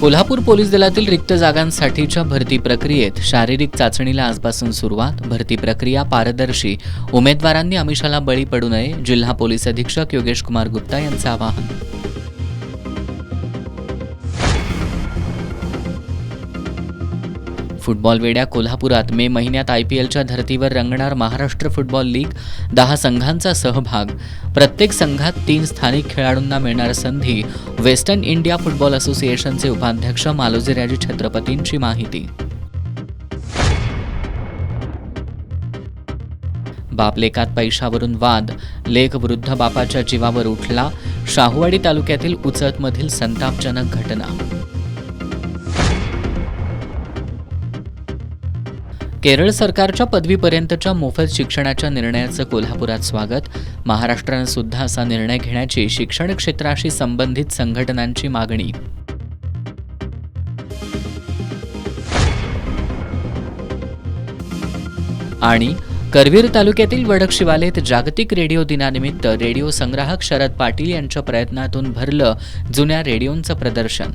Kolhapur police दलातील रिक्त जागांसाठीच्या भरती प्रक्रियेत शारीरिक चाचणीला आजपासून सुरुवात. भरती प्रक्रिया पारदर्शी, उमेदवारांनी आमिषाला बळी पडू नये, जिल्हा पोलीस अधीक्षक योगेश कुमार गुप्ता यांचं आवाहन. फुटबॉल वेड्या कोल्हापुरात मे महिन्यात IPLच्या धर्तीवर रंगणार महाराष्ट्र फुटबॉल लीग. 10 संघांचा सहभाग. प्रत्येक संघात 3 स्थानिक खेळाडूंना मिळणार संधी. वेस्टर्न इंडिया फुटबॉल असोसिएशनचे उपाध्यक्ष मालोजीराजे छत्रपतींची माहिती. बाप लेकात पैशावरून वाद. लेक वृद्ध बापाच्या जीवावर उठला. शाहूवाडी तालुक्यातील उचतमधील संतापजनक घटना. केरळ सरकारच्या पदवीपर्यंतच्या मोफत शिक्षणाच्या निर्णयाचं कोल्हापुरात स्वागत. महाराष्ट्रानं सुद्धा असा निर्णय घेण्याची शिक्षण क्षेत्राशी संबंधित संघटनांची मागणी. आणि करवीर तालुक्यातील वडक शिवालेत जागतिक रेडिओ दिनानिमित्त रेडिओ संग्राहक शरद पाटील यांच्या प्रयत्नातून भरलं जुन्या रेडिओंचं प्रदर्शन.